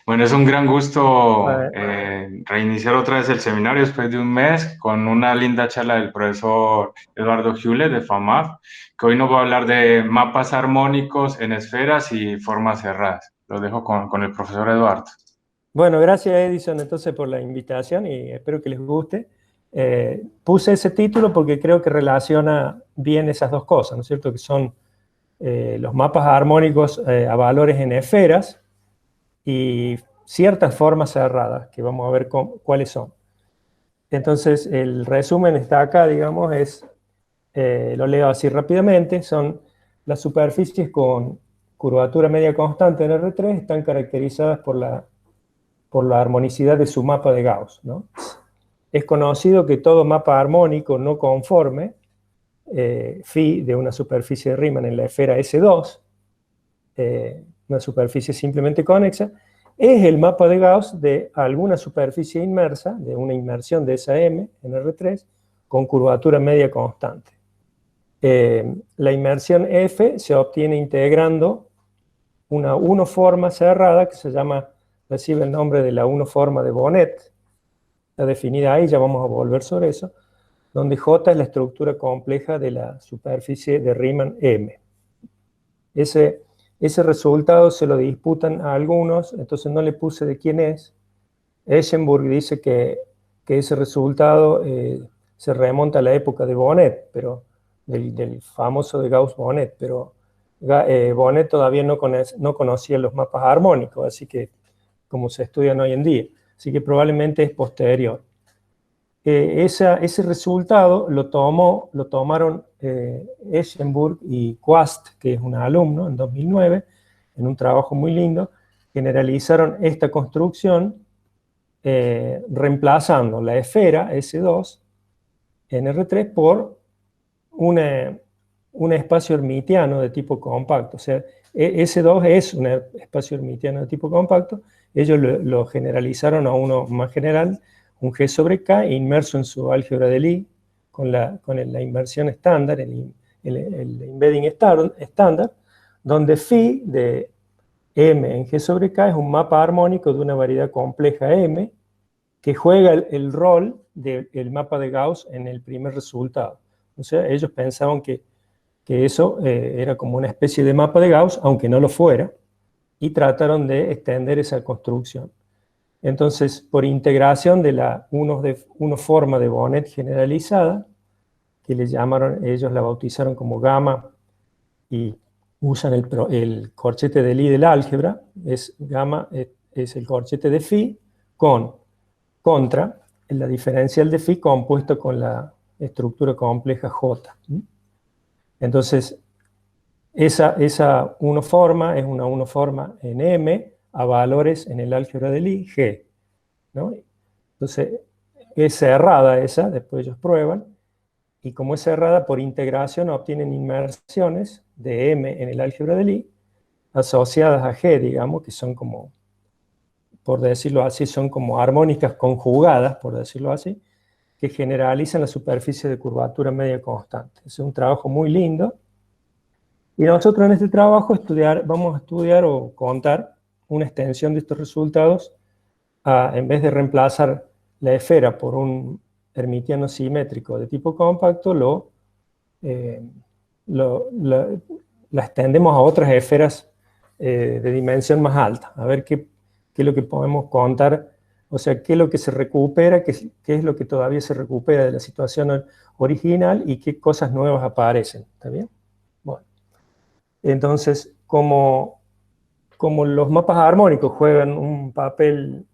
Bueno, es un gran gusto Eh, reiniciar otra vez el seminario después de un mes con una linda charla del profesor Eduardo Hewlett de FAMAF, que hoy nos va a hablar de mapas armónicos en esferas y formas cerradas. Lo dejo con el profesor Eduardo. bueno, gracias Edison entonces por la invitación y espero que les guste. Puse ese título porque creo que relaciona bien esas dos cosas, ¿no es cierto? Que son los mapas armónicos a valores en esferas y ciertas formas cerradas, que vamos a ver cuáles son. Entonces, el resumen está acá, digamos, lo leo así rápidamente, son las superficies con curvatura media constante en R3 están caracterizadas por la armonicidad de su mapa de Gauss, ¿no? Es conocido que todo mapa armónico no conforme, phi de una superficie de Riemann en la esfera S2, una superficie simplemente conexa, es el mapa de Gauss de alguna superficie inmersa, de una inmersión de esa M en R3, con curvatura media constante. La inmersión F se obtiene integrando una unoforma cerrada que recibe el nombre de la unoforma de Bonnet, está definida ahí, ya vamos a volver sobre eso, donde J es la estructura compleja de la superficie de Riemann M. Ese resultado se lo disputan a algunos, entonces no le puse de quién es. Eschenburg dice que ese resultado se remonta a la época de Bonnet, pero del famoso de Gauss-Bonnet, pero Bonnet todavía no conocía los mapas armónicos, así que como se estudian hoy en día, así que probablemente es posterior. Ese resultado lo tomaron Eschenburg y Quast, que es un alumno, en 2009, en un trabajo muy lindo, generalizaron esta construcción reemplazando la esfera S2 en R3 por una, un espacio hermitiano de tipo compacto. O sea, S2 es un espacio hermitiano de tipo compacto. Ellos lo generalizaron a uno más general, un G sobre K, inmerso en su álgebra de Lie, con la inversión estándar, el embedding estándar, donde phi de M en G sobre K es un mapa armónico de una variedad compleja M, que juega el rol del mapa de Gauss en el primer resultado. O sea, ellos pensaban que eso era como una especie de mapa de Gauss, aunque no lo fuera, y trataron de extender esa construcción. Entonces, por integración de la unoforma de Bonnet generalizada, que ellos la bautizaron como gamma y usan el corchete de Lie del álgebra, gamma es el corchete de phi con contra la diferencial de phi compuesto con la estructura compleja J. Entonces, esa unoforma es una unoforma en M a valores en el álgebra de Lie, G, ¿no? Entonces, es cerrada esa, después ellos prueban, y como es cerrada por integración obtienen inmersiones de M en el álgebra de Lie asociadas a G, digamos, que son como, por decirlo así, son como armónicas conjugadas, por decirlo así, que generalizan la superficie de curvatura media constante. Es un trabajo muy lindo. Y nosotros en este trabajo vamos a estudiar o contar una extensión de estos resultados en vez de reemplazar la esfera por un hermitiano simétrico de tipo compacto, eh, la extendemos a otras esferas de dimensión más alta, a ver qué es lo que podemos contar, o sea, qué es lo que se recupera, qué es lo que todavía se recupera de la situación original y qué cosas nuevas aparecen, ¿está bien? Bueno, entonces, como los mapas armónicos juegan un papel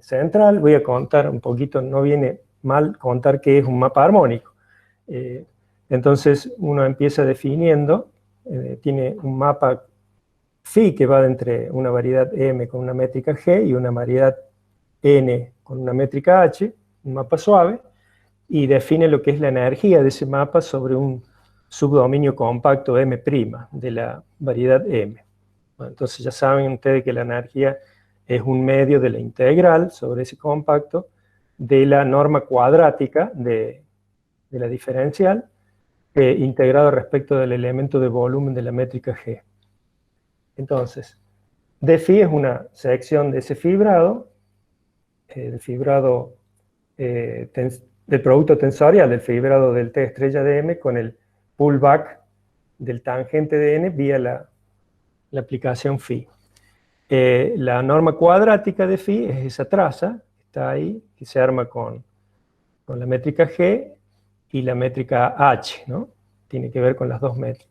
central, voy a contar un poquito, no viene mal contar qué es un mapa armónico. Eh, entonces uno empieza definiendo, tiene un mapa phi que va entre una variedad m con una métrica g y una variedad n con una métrica h, un mapa suave, y define lo que es la energía de ese mapa sobre un subdominio compacto M' de la variedad M. Bueno, entonces ya saben ustedes que la energía es un medio de la integral sobre ese compacto de la norma cuadrática de la diferencial integrado respecto del elemento de volumen de la métrica G. Entonces, dφ es una sección de ese fibrado, el fibrado del producto tensorial del fibrado del T estrella de M con el pullback del tangente de N vía la aplicación φ. La norma cuadrática de φ es esa traza que está ahí, que se arma con la métrica G y la métrica H, ¿no? Tiene que ver con las dos métricas.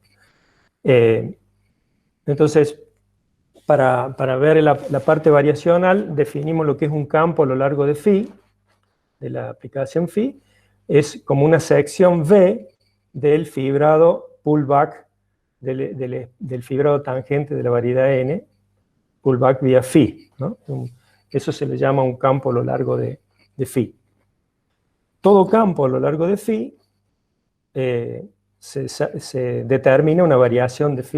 Entonces, para ver la parte variacional, definimos lo que es un campo a lo largo de φ, de la aplicación φ, es como una sección V del fibrado pullback, del fibrado tangente de la variedad N, pullback vía φ, ¿no? Eso se le llama un campo a lo largo de φ. Todo campo a lo largo de φ se determina una variación de φ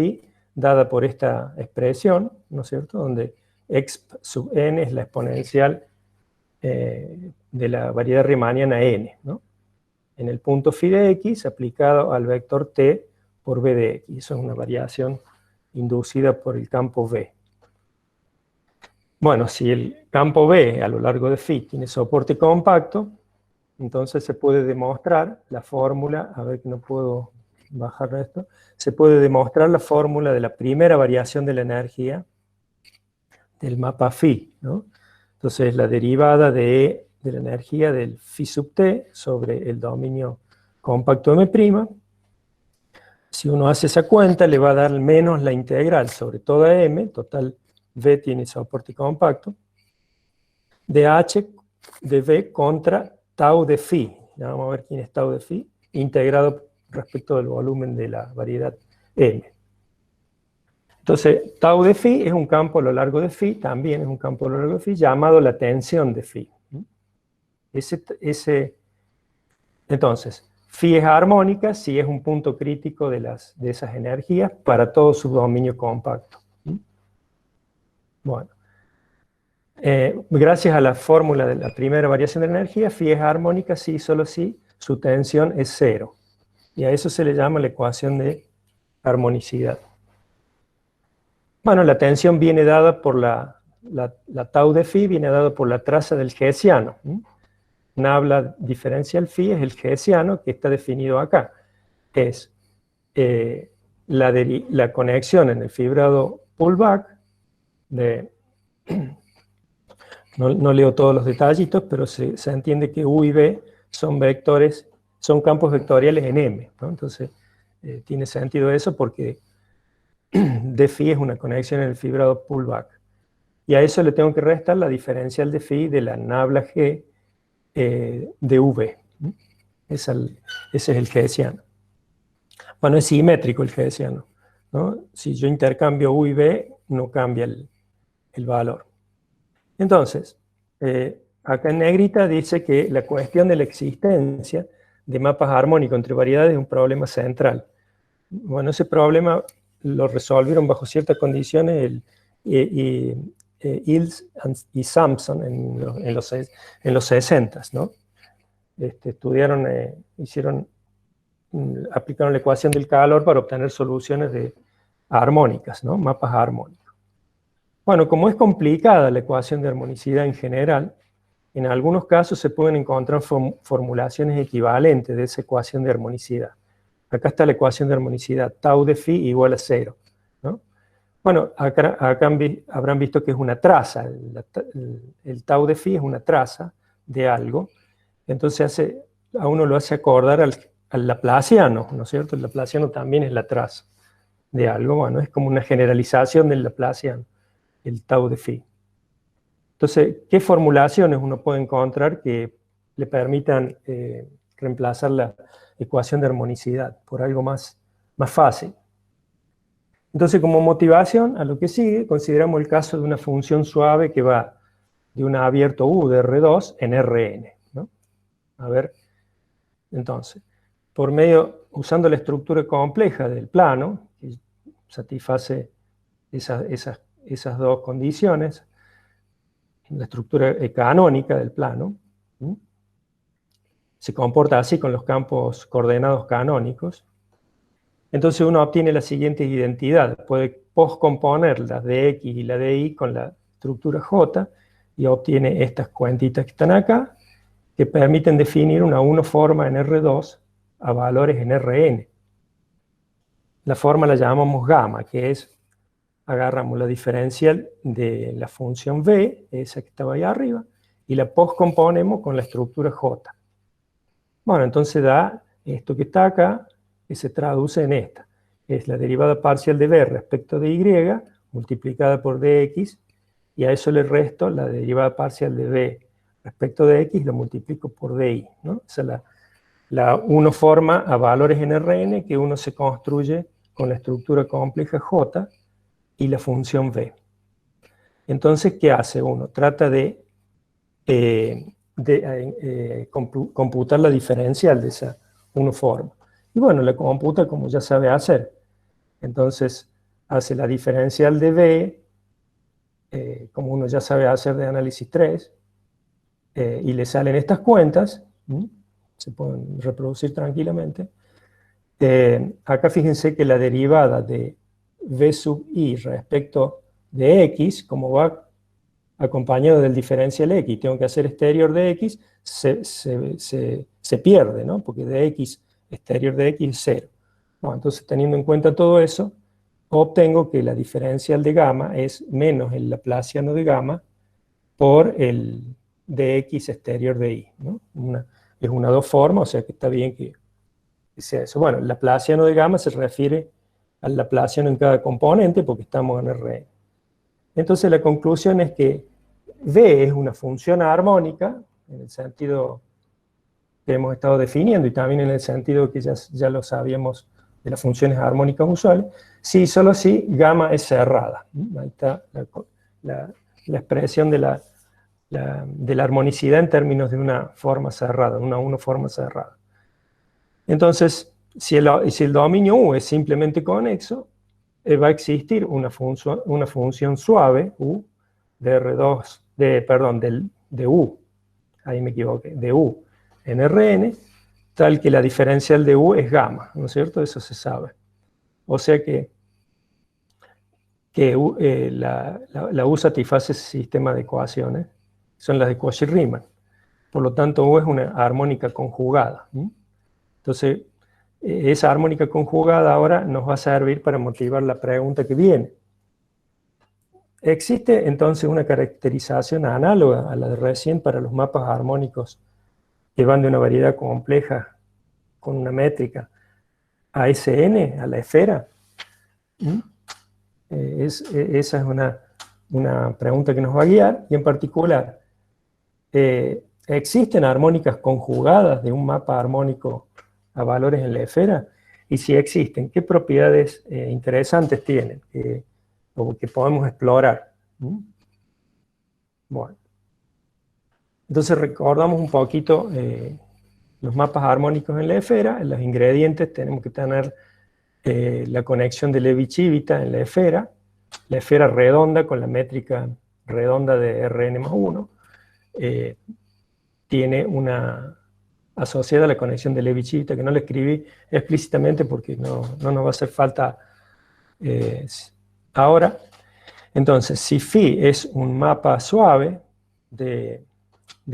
dada por esta expresión, ¿no es cierto?, donde exp sub n es la exponencial de la variedad riemanniana n, ¿no? En el punto φ de x aplicado al vector t por v de x. Eso es una variación inducida por el campo V. Bueno, si el campo V a lo largo de φ tiene soporte compacto, entonces se puede demostrar la fórmula, a ver que no puedo bajar esto, se puede demostrar la fórmula de la primera variación de la energía del mapa φ, ¿no? Entonces la derivada de la energía del φ sub t sobre el dominio compacto M', si uno hace esa cuenta le va a dar menos la integral sobre toda M, total V tiene soporte compacto, de H de V contra tau de φ, ya vamos a ver quién es tau de φ, integrado respecto del volumen de la variedad M. Entonces, tau de φ es un campo a lo largo de φ, también es un campo a lo largo de φ, llamado la tensión de φ. Entonces, φ es armónica si es un punto crítico de esas energías para todo su dominio compacto. Bueno, gracias a la fórmula de la primera variación de la energía, φ es armónica si y solo si su tensión es cero. Y a eso se le llama la ecuación de armonicidad. Bueno, la tensión viene dada por la tau de φ, viene dada por la traza del hessiano. Nabla diferencial φ es el hessiano que está definido acá. Es la conexión en el fibrado pullback no leo todos los detallitos, pero se entiende que U y V son vectores, son campos vectoriales en M, ¿no? Entonces, tiene sentido eso porque dφ es una conexión en el fibrado pullback. Y a eso le tengo que restar la diferencial de φ de la nabla G de V. Ese es el hessiano. Bueno, es simétrico el hessiano, ¿no? Si yo intercambio U y V, no cambia el valor. Entonces, acá en negrita dice que la cuestión de la existencia de mapas armónicos entre variedades es un problema central. Bueno, ese problema lo resolvieron bajo ciertas condiciones Ills y Sampson en los 60s, ¿no? Estudiaron, aplicaron la ecuación del calor para obtener soluciones armónicas, ¿no? Mapas armónicos. Bueno, como es complicada la ecuación de armonicidad en general, en algunos casos se pueden encontrar formulaciones equivalentes de esa ecuación de armonicidad. Acá está la ecuación de armonicidad, tau de φ igual a 0, ¿no? Bueno, acá habrán visto que es una traza, el tau de φ es una traza de algo, entonces a uno lo hace acordar al laplaciano, ¿no es cierto? El laplaciano también es la traza de algo, bueno, es como una generalización del laplaciano, el tau de φ. Entonces, ¿qué formulaciones uno puede encontrar que le permitan reemplazar la ecuación de armonicidad por algo más fácil? Entonces, como motivación a lo que sigue, consideramos el caso de una función suave que va de un abierto U de R2 en Rn, ¿no? A ver, entonces, usando la estructura compleja del plano, que satisface esas dos condiciones, la estructura canónica del plano, se comporta así con los campos coordenados canónicos. Entonces uno obtiene las siguientes identidades. Puede poscomponer la de X y la de Y con la estructura J y obtiene estas cuentitas que están acá, que permiten definir una forma en R2 a valores en Rn. La forma la llamamos gamma, que es, agarramos la diferencial de la función v, esa que estaba ahí arriba, y la poscomponemos con la estructura J. Bueno, entonces da esto que está acá, que se traduce en esta. Es la derivada parcial de v respecto de y, multiplicada por dx, y a eso le resto la derivada parcial de v respecto de x, lo multiplico por di, ¿no? Esa es la forma a valores en Rn que uno se construye con la estructura compleja J y la función v. Entonces, ¿qué hace uno? Trata de computar la diferencial de esa forma. Y bueno, la computa como ya sabe hacer. Entonces, hace la diferencial de v, como uno ya sabe hacer de análisis 3, y le salen estas cuentas, se pueden reproducir tranquilamente. Acá fíjense que la derivada de v sub i respecto de x, como va acompañado del diferencial x, tengo que hacer exterior de x, se pierde, ¿no? Porque de x, exterior de x es 0. Bueno, entonces, teniendo en cuenta todo eso, obtengo que la diferencial de gamma es menos el laplaciano de gamma por el dx exterior de y, ¿no? Es una forma, o sea que está bien que sea eso. Bueno, el laplaciano de gamma se refiere al laplaciano en cada componente porque estamos en Rn. Entonces la conclusión es que v es una función armónica, en el sentido que hemos estado definiendo, y también en el sentido que ya lo sabíamos de las funciones armónicas usuales, si solo si gamma es cerrada. Ahí está la expresión de la armonicidad en términos de una forma cerrada, una forma cerrada. Entonces, si el dominio U es simplemente conexo, va a existir una función suave, U, de R2, de U, ahí me equivoqué, de U en Rn, tal que la diferencial de U es gamma, ¿no es cierto? Eso se sabe. O sea que la U satisface ese sistema de ecuaciones, son las de Cauchy-Riemann. Por lo tanto, U es una armónica conjugada. Entonces, esa armónica conjugada ahora nos va a servir para motivar la pregunta que viene. ¿Existe entonces una caracterización análoga a la de recién para los mapas armónicos que van de una variedad compleja con una métrica a Sn, a la esfera? Esa es una pregunta que nos va a guiar, y en particular, ¿existen armónicas conjugadas de un mapa armónico a valores en la esfera? Y si existen, ¿qué propiedades interesantes tienen o que podemos explorar? Bueno, entonces recordamos un poquito los mapas armónicos en la esfera. En los ingredientes tenemos que tener la conexión de Levi-Civita en la esfera redonda con la métrica redonda de Rn más 1, tiene una asociada a la conexión de Levi-Civita, que no la escribí explícitamente porque no nos va a hacer falta ahora. Entonces, si Φ es un mapa suave de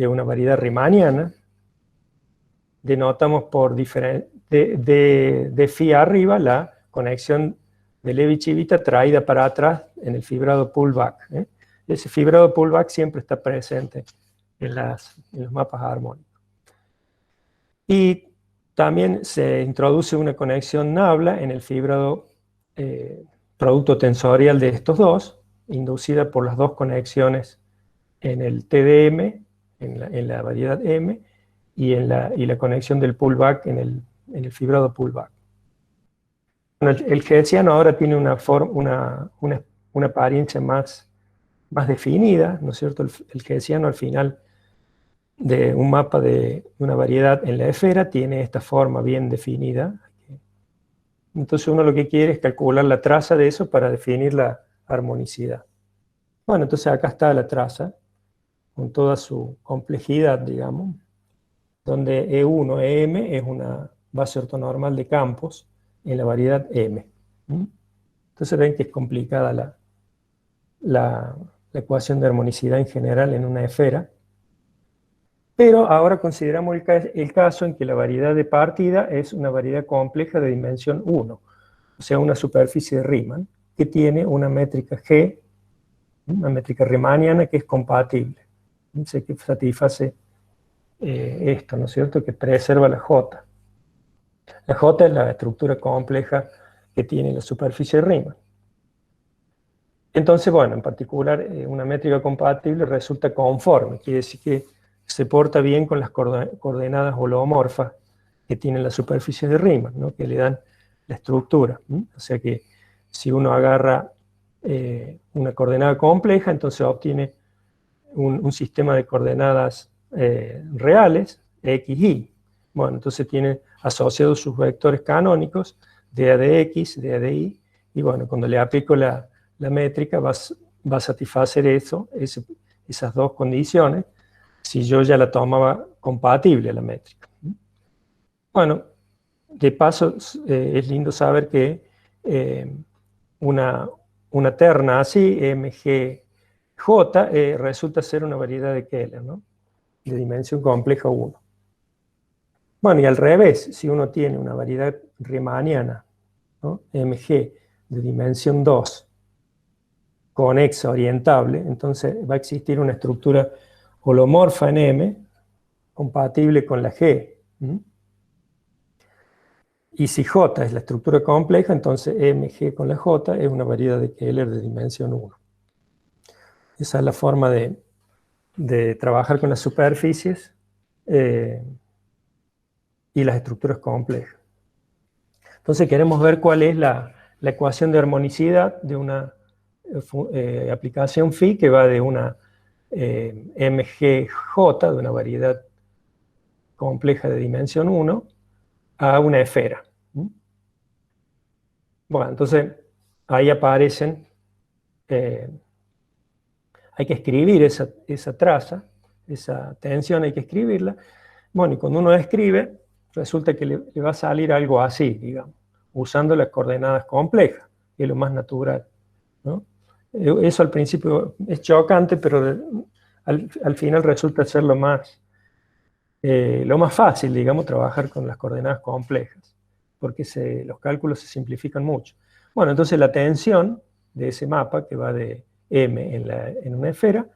una variedad riemanniana, denotamos por de Φ arriba la conexión de Levi-Civita traída para atrás en el fibrado pullback. Ese fibrado pullback siempre está presente en los mapas armónicos. Y también se introduce una conexión nabla en el fibrado producto tensorial de estos dos, inducida por las dos conexiones en el TDM, en la variedad M, y la conexión del pullback en el fibrado pullback. Bueno, el hertziano ahora tiene una apariencia más definida, ¿no es cierto? El hertziano al final de un mapa de una variedad en la esfera tiene esta forma bien definida. Entonces uno lo que quiere es calcular la traza de eso para definir la armonicidad. Bueno, entonces acá está la traza, con toda su complejidad, digamos, donde E1, EM es una base ortonormal de campos en la variedad M. Entonces ven que es complicada la ecuación de armonicidad en general en una esfera. Pero ahora consideramos el caso en que la variedad de partida es una variedad compleja de dimensión 1, o sea, una superficie de Riemann, que tiene una métrica G, una métrica riemanniana que es compatible. Entonces, que satisface esto, ¿no es cierto?, que preserva la J. La J es la estructura compleja que tiene la superficie de Riemann. Entonces, bueno, en particular, una métrica compatible resulta conforme, quiere decir que se porta bien con las coordenadas holomorfas que tiene la superficie de Riemann, ¿no?, que le dan la estructura. O sea que si uno agarra una coordenada compleja, entonces obtiene un sistema de coordenadas reales, x, y. Bueno, entonces tiene asociados sus vectores canónicos, dA de x, dA de y, y bueno, cuando le aplico la métrica va a satisfacer esas dos condiciones, si yo ya la tomaba compatible a la métrica. Bueno, de paso es lindo saber que una terna así, MGJ, resulta ser una variedad de Keller, ¿no?, de dimensión compleja 1. Bueno, y al revés, si uno tiene una variedad riemanniana, ¿no?, MG de dimensión 2, conexa, orientable, entonces va a existir una estructura holomorfa en M, compatible con la G. Y si J es la estructura compleja, entonces MG con la J es una variedad de Keller de dimensión 1. Esa es la forma de trabajar con las superficies y las estructuras complejas. Entonces queremos ver cuál es la ecuación de armonicidad de una aplicación phi que va de una MGJ, de una variedad compleja de dimensión 1, a una esfera. Bueno, entonces ahí aparecen, hay que escribir esa traza, esa tensión hay que escribirla. Bueno, y cuando uno escribe, resulta que le va a salir algo así, digamos, usando las coordenadas complejas, que es lo más natural, ¿no? Eso al principio es chocante, pero al final resulta ser lo más fácil, digamos, trabajar con las coordenadas complejas, porque los cálculos se simplifican mucho. Bueno, entonces la tensión de ese mapa, que va de M en una esfera,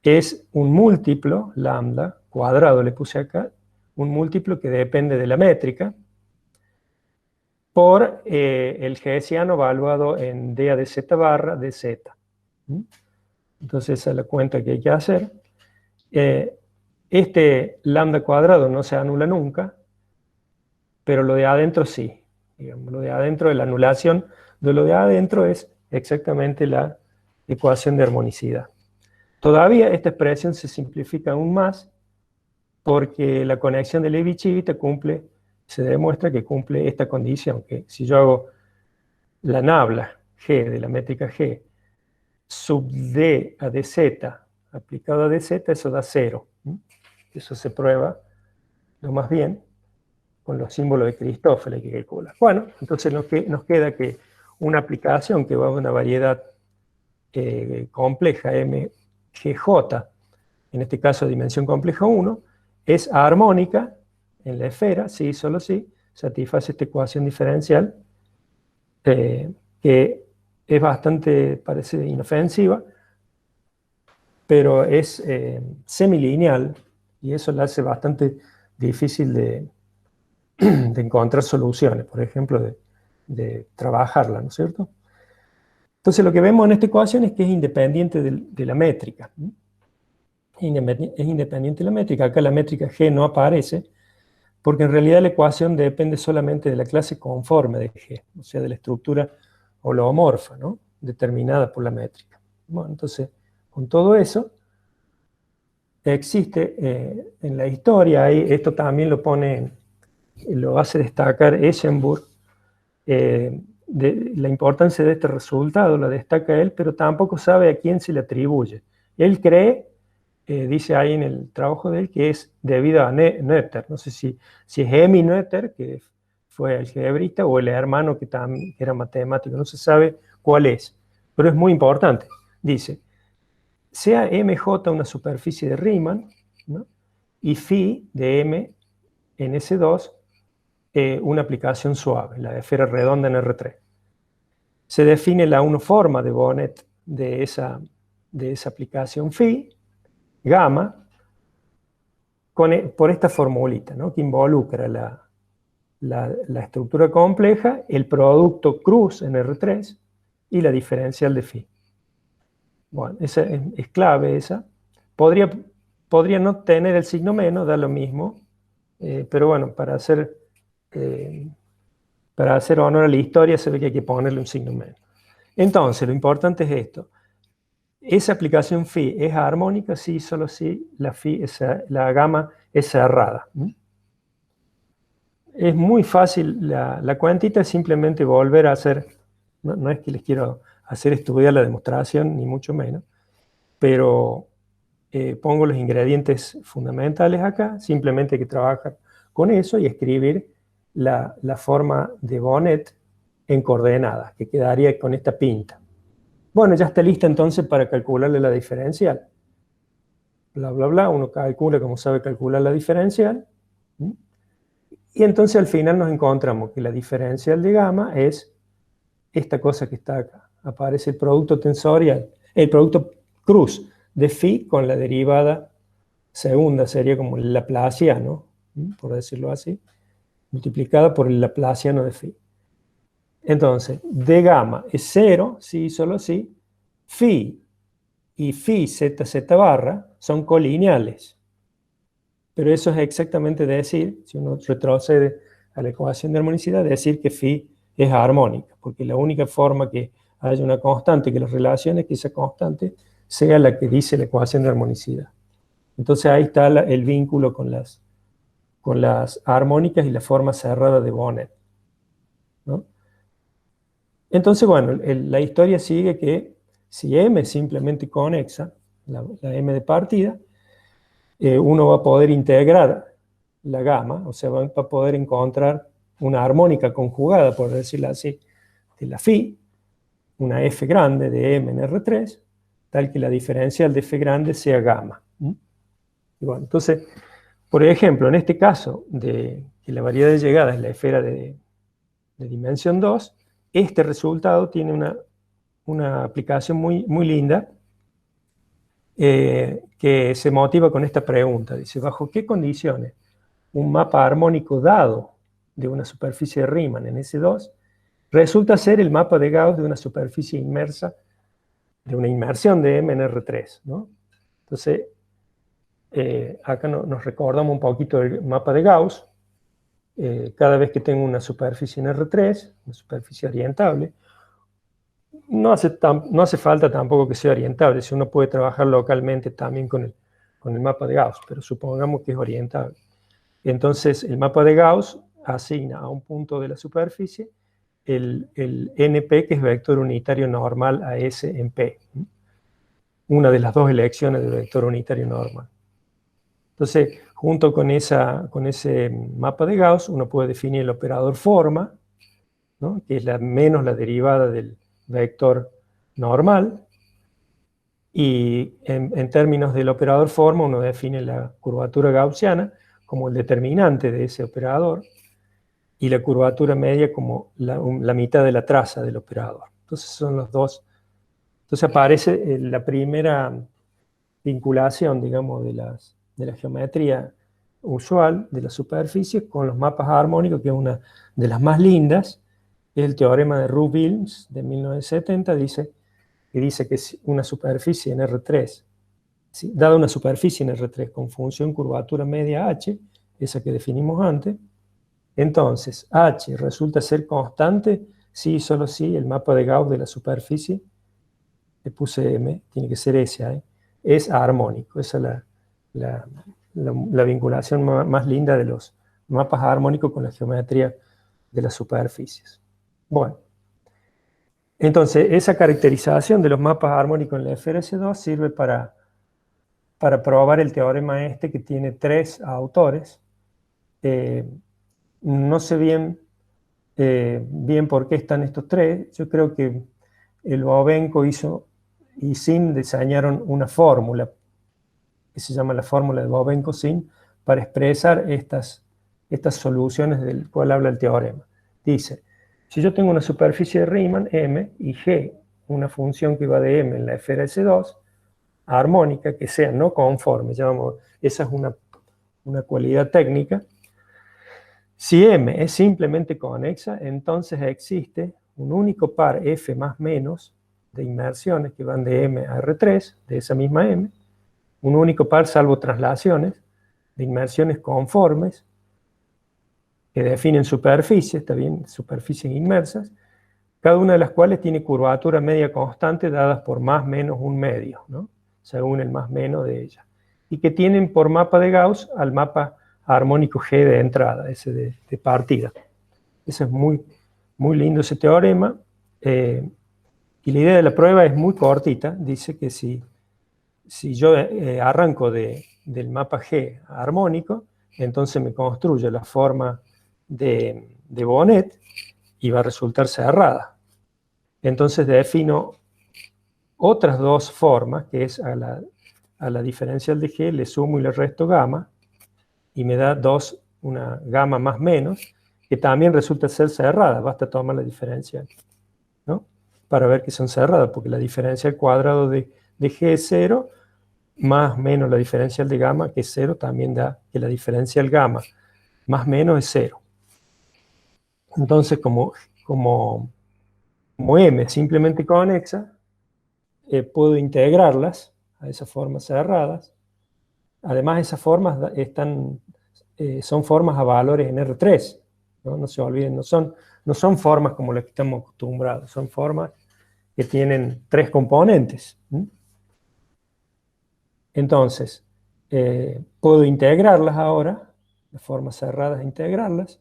es un múltiplo, lambda, cuadrado le puse acá, un múltiplo que depende de la métrica, por el hessiano evaluado en dA de z barra de z. Entonces esa es la cuenta que hay que hacer. Este lambda cuadrado no se anula nunca, pero lo de adentro sí. Digamos, lo de adentro, de la anulación de lo de adentro es exactamente la ecuación de armonicidad. Todavía esta expresión se simplifica aún más porque la conexión de Levi-Civita se demuestra que cumple esta condición, que si yo hago la nabla G de la métrica G sub D a dz aplicado a dz, eso da 0. Eso se prueba lo más bien con los símbolos de Cristófeles que calcula. Bueno, entonces nos queda que una aplicación que va a una variedad compleja MGJ, en este caso dimensión compleja 1, es armónica en la esfera, sí, solo sí, satisface esta ecuación diferencial, que es bastante, parece inofensiva, pero es semilineal, y eso la hace bastante difícil de encontrar soluciones, por ejemplo, de trabajarla, ¿no es cierto? Entonces lo que vemos en esta ecuación es que es independiente de la métrica. Es independiente de la métrica. Acá la métrica G no aparece, porque en realidad la ecuación depende solamente de la clase conforme de G, o sea, de la estructura holomorfa, ¿no?, determinada por la métrica. Bueno, entonces, con todo eso, existe en la historia, esto también lo hace destacar Eschenburg, la importancia de este resultado, la destaca él, pero tampoco sabe a quién se le atribuye. Él cree, dice ahí en el trabajo de él, que es debido a Noether. No sé si es Emmy Noether, que fue algebrista, o el hermano que era matemático, no se sabe cuál es, pero es muy importante. Dice, sea MJ una superficie de Riemann, ¿no? Y phi de M en S2 una aplicación suave, la esfera redonda en R3. Se define la uniforma de Bonnet de esa aplicación phi, gamma, por esta formulita, ¿no? Que involucra la estructura compleja, el producto cruz en R3 y la diferencial de phi. Bueno, esa es clave esa. Podría no tener el signo menos, da lo mismo, pero bueno, para hacer honor a la historia se ve que hay que ponerle un signo menos. Entonces, lo importante es esto. Esa aplicación phi es armónica, sí, solo si la gamma es cerrada. Es muy fácil, la cuentita es simplemente volver a hacer, no es que les quiero hacer estudiar la demostración, ni mucho menos, pero pongo los ingredientes fundamentales acá, simplemente hay que trabajar con eso y escribir la forma de Bonnet en coordenadas, que quedaría con esta pinta. Bueno, ya está lista entonces para calcularle la diferencial. Bla, bla, bla, uno calcula como sabe calcular la diferencial. Y entonces al final nos encontramos que la diferencial de gamma es esta cosa que está acá. Aparece el producto tensorial, el producto cruz de phi con la derivada segunda, sería como el laplaciano, por decirlo así, multiplicada por el laplaciano de phi. Entonces, de gamma es 0, sí, solo sí. Phi y phi z barra son colineales. Pero eso es exactamente decir, si uno retrocede a la ecuación de armonicidad, decir que phi es armónica, porque la única forma que haya una constante que las relacione es que esa constante sea la que dice la ecuación de armonicidad. Entonces ahí está el vínculo con las armónicas y la forma cerrada de Bonnet, ¿no? Entonces, bueno, la historia sigue que si M es simplemente conexa, la M de partida, uno va a poder integrar la gamma, o sea, va a poder encontrar una armónica conjugada, por decirlo así, de la phi, una f grande de M en R3, tal que la diferencial de f grande sea gamma. Y bueno, entonces, por ejemplo, en este caso de que la variedad de llegada es la esfera de dimensión 2, este resultado tiene una aplicación muy, muy linda que se motiva con esta pregunta. Dice, ¿bajo qué condiciones un mapa armónico dado de una superficie de Riemann en S2 resulta ser el mapa de Gauss de una superficie inmersa, de una inmersión de M en R3, ¿no? Entonces, acá nos recordamos un poquito del mapa de Gauss. Cada vez que tengo una superficie en R3, una superficie orientable, no hace falta tampoco que sea orientable, si uno puede trabajar localmente también con el mapa de Gauss, pero supongamos que es orientable. Entonces, el mapa de Gauss asigna a un punto de la superficie el NP, que es vector unitario normal a S en P. Una de las dos elecciones del vector unitario normal. Entonces, junto con ese mapa de Gauss, uno puede definir el operador forma, ¿no? Que es menos la derivada del vector normal. Y en términos del operador forma, uno define la curvatura gaussiana como el determinante de ese operador y la curvatura media como la mitad de la traza del operador. Entonces son los dos. Entonces aparece la primera vinculación, digamos, de la geometría usual de la superficie con los mapas armónicos, que es una de las más lindas. Es el teorema de Roux-Wilms de 1970, que dice que una superficie en R3, dada una superficie en R3 con función curvatura media H, esa que definimos antes, entonces H resulta ser constante si solo si el mapa de Gauss de la superficie, le puse M, tiene que ser S, es armónico. Esa es la vinculación más linda de los mapas armónicos con la geometría de las superficies. Bueno, entonces esa caracterización de los mapas armónicos en la esfera S2 sirve para probar el teorema este, que tiene tres autores. No sé bien bien por qué están estos tres. Yo creo que el Bovenko y Sim diseñaron una fórmula que se llama la fórmula de Bovenko-Sim para expresar estas soluciones del cual habla el teorema. Dice, si yo tengo una superficie de Riemann, M, y G, una función que va de M en la esfera S2, armónica, que sea no conforme, esa es una cualidad técnica. Si M es simplemente conexa, entonces existe un único par F más menos de inmersiones que van de M a R3, de esa misma M, un único par salvo traslaciones, de inmersiones conformes, que definen superficies, está bien, superficies inmersas, cada una de las cuales tiene curvatura media constante dadas por más menos un medio, ¿no? Según el más menos de ellas. Y que tienen por mapa de Gauss al mapa armónico G de entrada, ese de partida. Ese es muy, muy lindo ese teorema. Y la idea de la prueba es muy cortita. Dice que si yo arranco del mapa G armónico, entonces me construye la forma de Bonnet y va a resultar cerrada. Entonces defino otras dos formas, que es a la diferencial de G le sumo y le resto gamma, y me da una gamma más menos, que también resulta ser cerrada, basta tomar la diferencial, ¿no? Para ver que son cerradas, porque la diferencia al cuadrado de G es 0, más menos la diferencial de gamma, que es 0, también da que la diferencial gamma más menos es 0. Entonces, como M es simplemente conexa, puedo integrarlas a esas formas cerradas. Además, esas formas son formas a valores en R3, ¿no? No se olviden, no son formas como las que estamos acostumbrados, son formas que tienen 3 componentes. Entonces, puedo integrarlas ahora, las formas cerradas, integrarlas.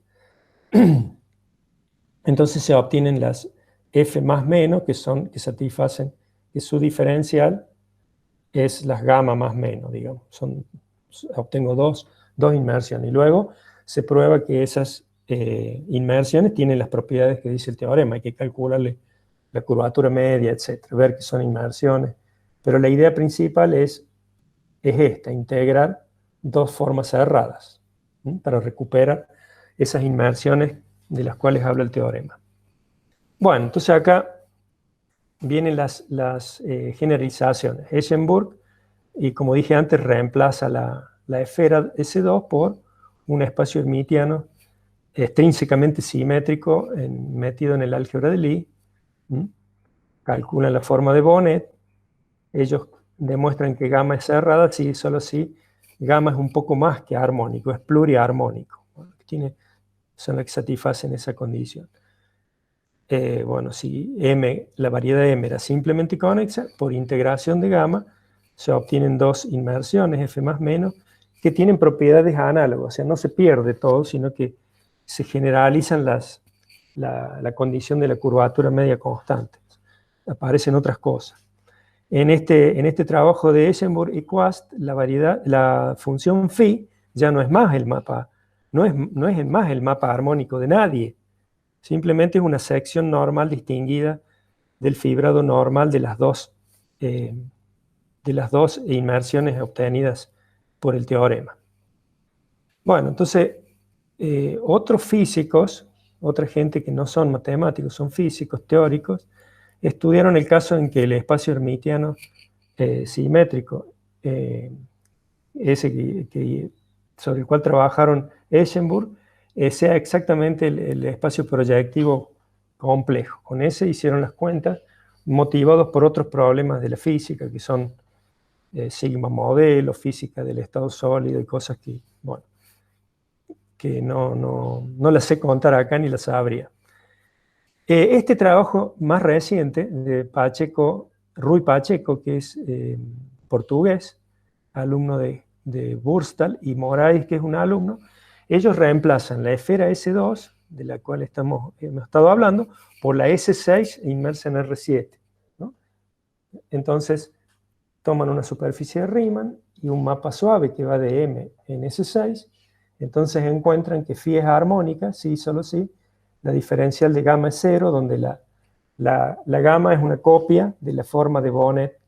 Entonces se obtienen las F más menos, que satisfacen, que su diferencial es las gamma más menos, digamos. Obtengo dos inmersiones. Y luego se prueba que esas inmersiones tienen las propiedades que dice el teorema. Hay que calcularle la curvatura media, etc. Ver que son inmersiones. Pero la idea principal es esta, integrar dos formas cerradas, para recuperar esas inmersiones de las cuales habla el teorema. Bueno, entonces acá vienen las generalizaciones. Eschenburg, y como dije antes, reemplaza la esfera S2 por un espacio hermitiano extrínsecamente simétrico metido en el álgebra de Lie. Calculan la forma de Bonnet. Ellos demuestran que gamma es cerrada, sí, solo si gamma es un poco más que armónico, es pluriarmónico. Son las que satisfacen esa condición. Bueno, si la variedad M era simplemente conexa, por integración de gamma se obtienen dos inmersiones, F más menos, que tienen propiedades análogas, o sea, no se pierde todo, sino que se generalizan la condición de la curvatura media constante. Aparecen otras cosas. En este trabajo de Eschenburg y Quast, la función phi ya no es más el mapa, no es más el mapa armónico de nadie. Simplemente es una sección normal distinguida del fibrado normal de las dos inmersiones obtenidas por el teorema. Bueno, entonces, otros físicos, otra gente que no son matemáticos, son físicos, teóricos, estudiaron el caso en que el espacio hermitiano simétrico, ese sobre el cual trabajaron Eschenburg, sea exactamente el espacio proyectivo complejo. Con ese hicieron las cuentas, motivados por otros problemas de la física, que son sigma modelo, física del estado sólido y cosas que, bueno, que no las sé contar acá ni las sabría. Este trabajo más reciente de Rui Pacheco, que es portugués, alumno de Burstal, y Moraes, que es un alumno, ellos reemplazan la esfera S2, de la cual hemos estado hablando, por la S6 inmersa en R7, ¿no? Entonces, toman una superficie de Riemann y un mapa suave que va de M en S6, entonces encuentran que phi es armónica, sí, solo sí, la diferencial de gamma es 0, donde la gamma es una copia de la forma de Bonnet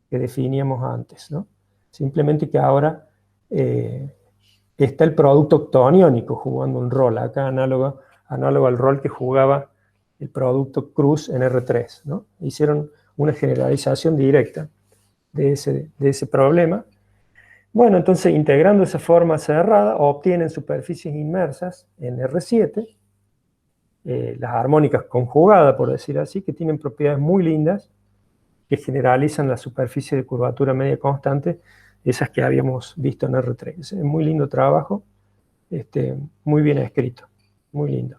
que definíamos antes, ¿no? Simplemente que ahora está el producto octoniónico jugando un rol, acá análogo al rol que jugaba el producto Cruz en R3, ¿no? Hicieron una generalización directa de ese problema. Bueno, entonces integrando esa forma cerrada obtienen superficies inmersas en R7, las armónicas conjugadas, por decir así, que tienen propiedades muy lindas que generalizan la superficie de curvatura media constante, esas que habíamos visto en R3. Es muy lindo trabajo, muy bien escrito, muy lindo.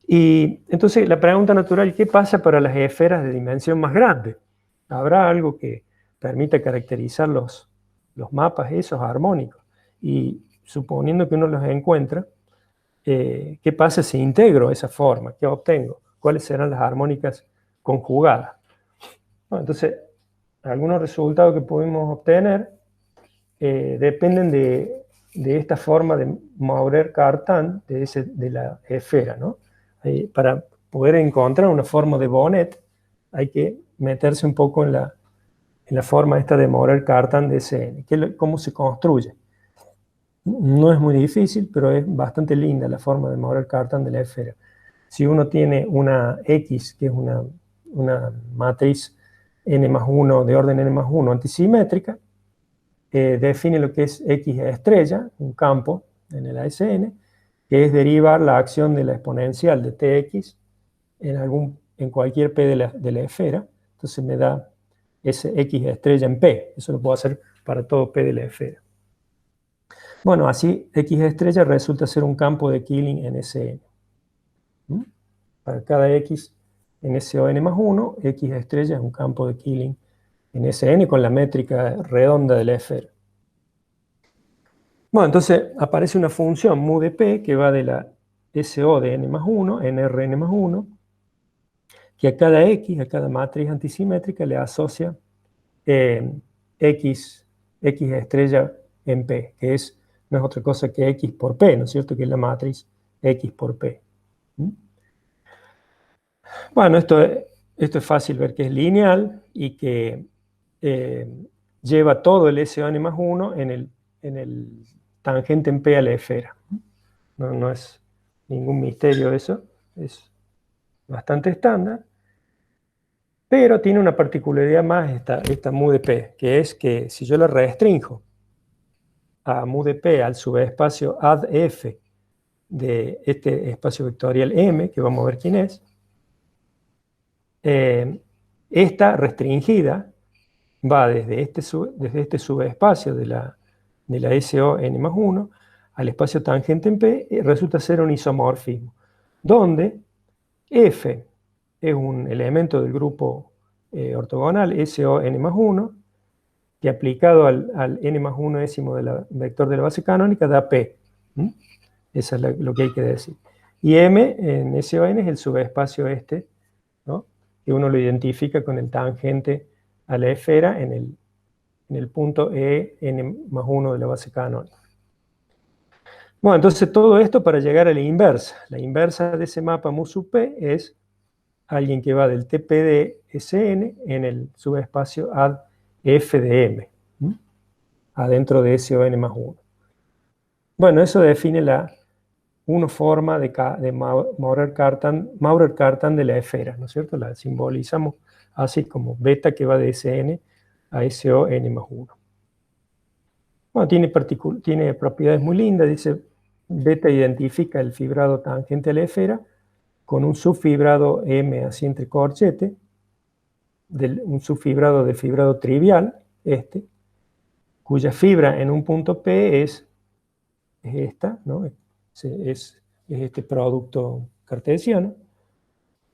Y entonces la pregunta natural, ¿qué pasa para las esferas de dimensión más grande? ¿Habrá algo que permita caracterizar los mapas esos armónicos? Y suponiendo que uno los encuentra, ¿qué pasa si integro esa forma? ¿Qué obtengo? ¿Cuáles serán las armónicas conjugadas? Bueno, entonces, algunos resultados que pudimos obtener dependen de esta forma de Maurer-Cartan de la esfera, ¿no? Para poder encontrar una forma de Bonnet hay que meterse un poco en la forma esta de Maurer-Cartan de SN, cómo se construye. No es muy difícil, pero es bastante linda la forma de Maurer-Cartan de la esfera. Si uno tiene una X, que es una matriz n+1 de orden n+1 antisimétrica, define lo que es X estrella, un campo en el ASN, que es derivar la acción de la exponencial de Tx en cualquier P de la esfera. Entonces me da ese X estrella en P. Eso lo puedo hacer para todo P de la esfera. Bueno, así X estrella resulta ser un campo de Killing en Sn. Para cada X en SON+1, X estrella es un campo de Killing en Sn con la métrica redonda de la esfera. Bueno, entonces aparece una función mu de P que va de la SO de n+1 en Rn+1, que a cada X, a cada matriz antisimétrica, le asocia X estrella en P, que no es otra cosa que X por P, ¿no es cierto? Que es la matriz X por P. Bueno, esto es fácil ver que es lineal y que lleva todo el SON+1 en el tangente en P a la esfera. No es ningún misterio eso, es bastante estándar, pero tiene una particularidad más esta mu de P, que es que si yo la restringo a mu de P al subespacio ad F de este espacio vectorial M, que vamos a ver quién es, esta restringida va desde este subespacio de la SON+1 al espacio tangente en P, resulta ser un isomorfismo, donde F es un elemento del grupo ortogonal SON+1, que aplicado al n+1 del vector de la base canónica da P. Eso es lo que hay que decir. Y M en SON es el subespacio ¿no? Que uno lo identifica con el tangente a la esfera en el punto n+1 de la base canónica. Bueno, entonces todo esto para llegar a la inversa. La inversa de ese mapa mu sub P es alguien que va del TP de Sn en el subespacio ad F de M, adentro de SON+1. Bueno, eso define una forma de Maurer-Cartan de la esfera, ¿no es cierto? La simbolizamos así como beta que va de Sn a SON+1. Bueno, tiene propiedades muy lindas, dice, beta identifica el fibrado tangente a la esfera con un subfibrado M así entre corchete, un subfibrado de fibrado trivial, cuya fibra en un punto P es esta, ¿no? Es este producto cartesiano,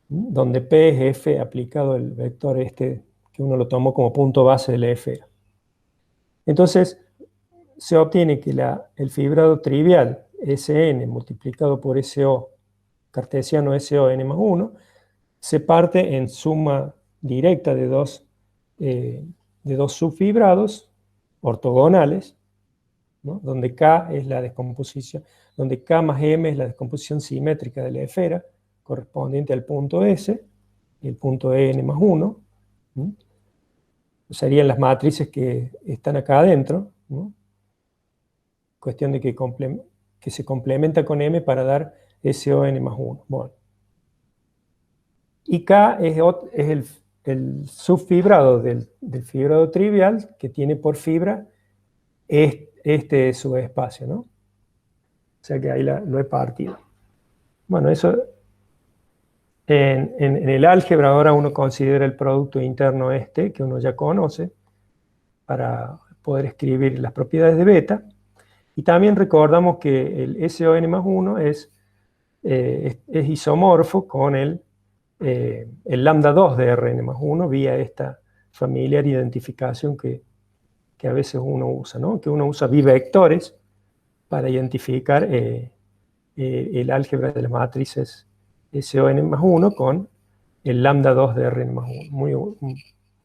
donde P es F aplicado el vector que uno lo tomó como punto base de la esfera. Entonces, se obtiene que el fibrado trivial Sn multiplicado por SO cartesiano SON+1 se parte en suma directa de dos subfibrados ortogonales, ¿no? Donde K es la descomposición, donde K más M es la descomposición simétrica de la esfera, correspondiente al punto S y el punto n+1. Serían las matrices que están acá adentro, ¿no? Cuestión de que se complementa con M para dar SON+1. Bueno. Y K es el subfibrado del fibrado trivial que tiene por fibra este subespacio, ¿no? O sea que ahí lo he partido. Bueno, eso en el álgebra ahora uno considera el producto interno que uno ya conoce, para poder escribir las propiedades de beta. Y también recordamos que el SON+1 es isomorfo con el lambda 2 de Rn+1 vía esta familiar identificación que a veces uno usa, ¿no? Que uno usa bivectores para identificar el álgebra de las matrices SON+1 con el lambda 2 de Rn+1.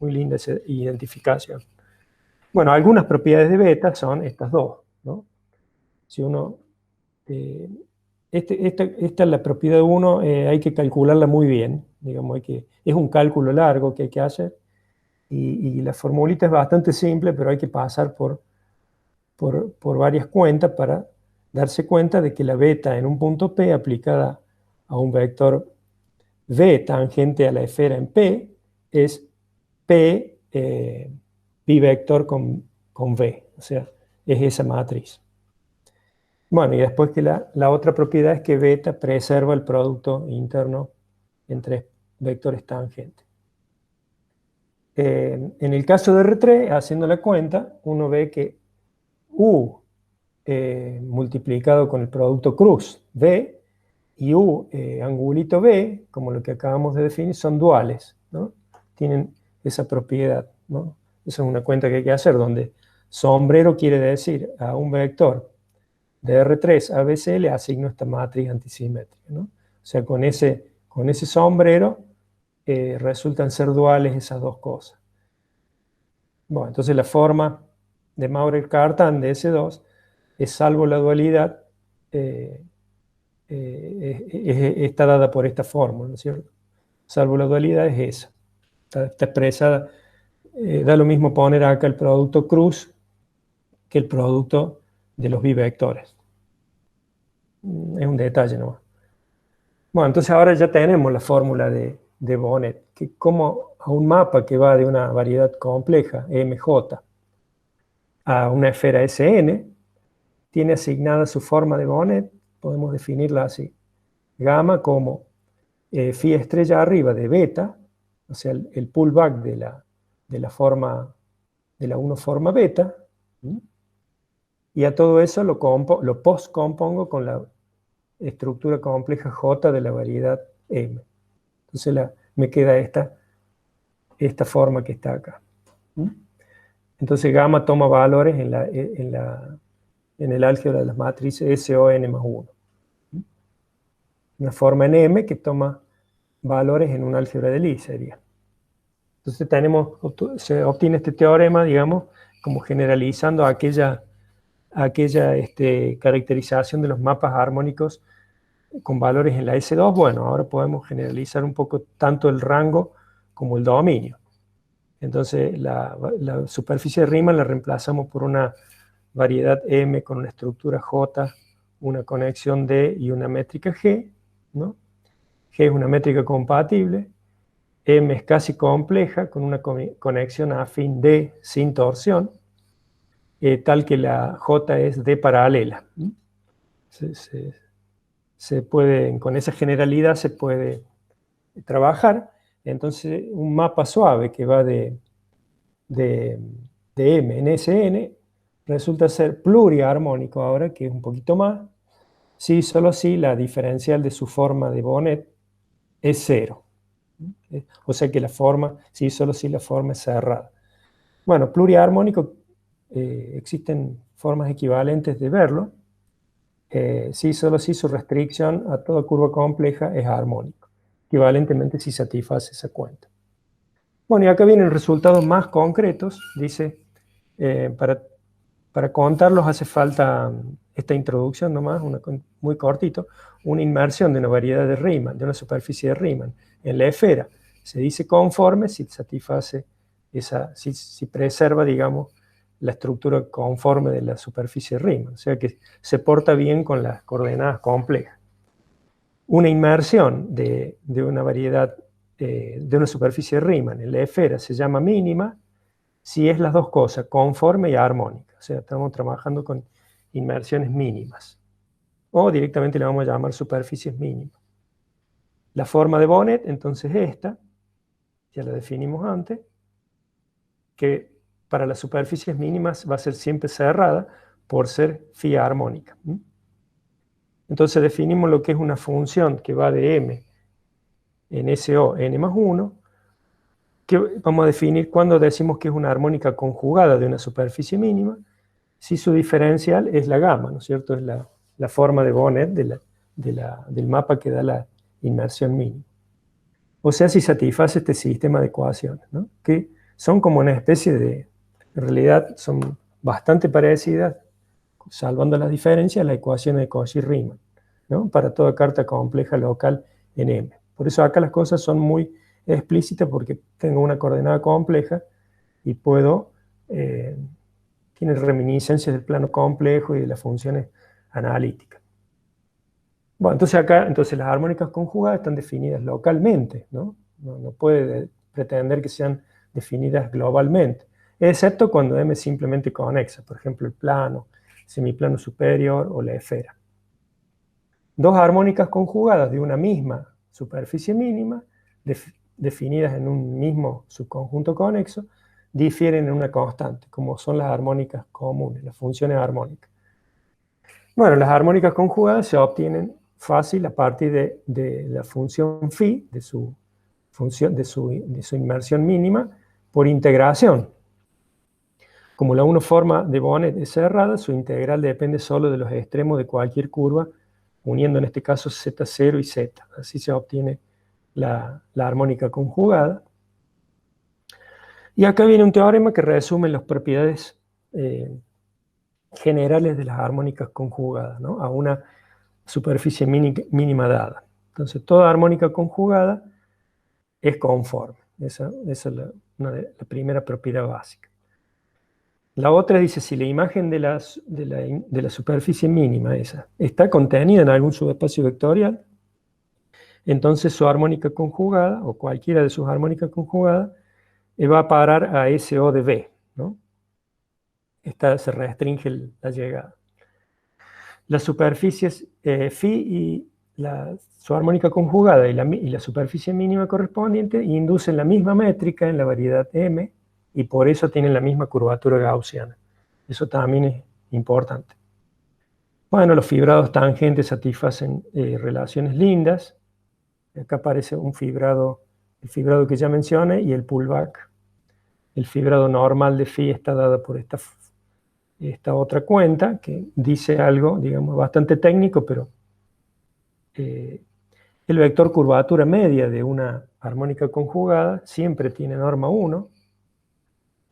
Muy linda esa identificación. Bueno, algunas propiedades de beta son estas dos, ¿no? Si uno... esta es la propiedad 1, hay que calcularla muy bien, digamos, es un cálculo largo que hay que hacer, y la formulita es bastante simple, pero hay que pasar por varias cuentas para darse cuenta de que la beta en un punto P aplicada a un vector V tangente a la esfera en P es P bivector con V, o sea, es esa matriz. Bueno, y después que la otra propiedad es que beta preserva el producto interno entre vectores tangentes. En el caso de R3, haciendo la cuenta, uno ve que U multiplicado con el producto cruz V y U angulito V, como lo que acabamos de definir, son duales, ¿no? Tienen esa propiedad, ¿no? Esa es una cuenta que hay que hacer, donde sombrero quiere decir a un vector de R3 a BC le asigno esta matriz antisimétrica, ¿no? O sea, con ese sombrero resultan ser duales esas dos cosas. Bueno, entonces la forma de Maurer-Cartan de S2 es salvo la dualidad, está dada por esta fórmula, ¿no es cierto? Salvo la dualidad es esa. Está expresada, da lo mismo poner acá el producto cruz que el producto de los bivectores. Es un detalle nomás. Bueno, entonces ahora ya tenemos la fórmula de Bonnet, que como a un mapa que va de una variedad compleja, MJ, a una esfera SN, tiene asignada su forma de Bonnet, podemos definirla así. Gamma como phi estrella arriba de beta, o sea, el pullback de la forma, de la 1 forma beta, y a todo eso lo postcompongo con la estructura compleja J de la variedad M. Entonces me queda esta forma que está acá. Entonces gamma toma valores en el álgebra de las matrices SON+1. Una forma en M que toma valores en un álgebra de Lie sería. Entonces se obtiene este teorema, digamos, como generalizando aquella caracterización de los mapas armónicos con valores en la S2. Bueno, ahora podemos generalizar un poco tanto el rango como el dominio. Entonces la superficie de Riemann la reemplazamos por una variedad M con una estructura J, una conexión D y una métrica G, ¿no? G es una métrica compatible, M es casi compleja con una conexión afín D sin torsión, tal que la J es D paralela. Con esa generalidad se puede trabajar. Entonces un mapa suave que va de M en Sn resulta ser pluriarmónico ahora, que es un poquito más, si solo si la diferencial de su forma de Bonnet es 0. O sea que si solo si la forma es cerrada. Bueno, pluriarmónico, existen formas equivalentes de verlo. Si solo si su restricción a toda curva compleja es armónico. Equivalentemente si satisface esa cuenta. Bueno, y acá vienen resultados más concretos. Dice, para contarlos hace falta esta introducción nomás, una muy cortito, una inmersión de una variedad de Riemann, de una superficie de Riemann, en la esfera, se dice conforme si satisface si preserva, digamos, la estructura conforme de la superficie Riemann, o sea que se porta bien con las coordenadas complejas. Una inmersión de una variedad, de una superficie Riemann en la esfera se llama mínima si es las dos cosas, conforme y armónica. O sea, estamos trabajando con inmersiones mínimas. O directamente le vamos a llamar superficies mínimas. La forma de Bonnet, entonces esta, ya la definimos antes, que para las superficies mínimas va a ser siempre cerrada por ser phi armónica. Entonces definimos lo que es una función que va de m en SO n más 1, que vamos a definir cuando decimos que es una armónica conjugada de una superficie mínima, si su diferencial es la gamma, ¿no es cierto? Es la forma de Bonnet del mapa que da la inmersión mínima. O sea, si satisface este sistema de ecuaciones, ¿no? Que son como una especie de, en realidad son bastante parecidas, salvando las diferencias, a la ecuación de Cauchy-Riemann, ¿no? Para toda carta compleja local en M. Por eso acá las cosas son muy explícitas porque tengo una coordenada compleja y puedo, tiene reminiscencias del plano complejo y de las funciones analíticas. Bueno, entonces acá, las armónicas conjugadas están definidas localmente, ¿no? No puede pretender que sean definidas globalmente, excepto cuando M es simplemente conexa, por ejemplo el plano, semiplano superior o la esfera. Dos armónicas conjugadas de una misma superficie mínima, definidas en un mismo subconjunto conexo, difieren en una constante, como son las armónicas comunes, las funciones armónicas. Bueno, las armónicas conjugadas se obtienen fácil a partir de la función phi, de su inmersión mínima, por integración. Como la forma de Bonnet es cerrada, su integral depende solo de los extremos de cualquier curva, uniendo en este caso z0 y z. Así se obtiene la armónica conjugada. Y acá viene un teorema que resume las propiedades generales de las armónicas conjugadas, ¿no? A una superficie mínima dada. Entonces, toda armónica conjugada es conforme. Esa es la primera propiedad básica. La otra dice, si la imagen de la superficie mínima esa está contenida en algún subespacio vectorial, entonces su armónica conjugada, o cualquiera de sus armónicas conjugadas, va a parar a SO de B, ¿no? Esta se restringe la llegada. Las superficies phi y su armónica conjugada y la superficie mínima correspondiente inducen la misma métrica en la variedad M y por eso tienen la misma curvatura gaussiana. Eso también es importante. Bueno, los fibrados tangentes satisfacen relaciones lindas. Acá aparece un fibrado, el fibrado que ya mencioné, y el pullback. El fibrado normal de phi está dado por esta otra cuenta, que dice algo, digamos, bastante técnico, pero el vector curvatura media de una armónica conjugada siempre tiene norma 1,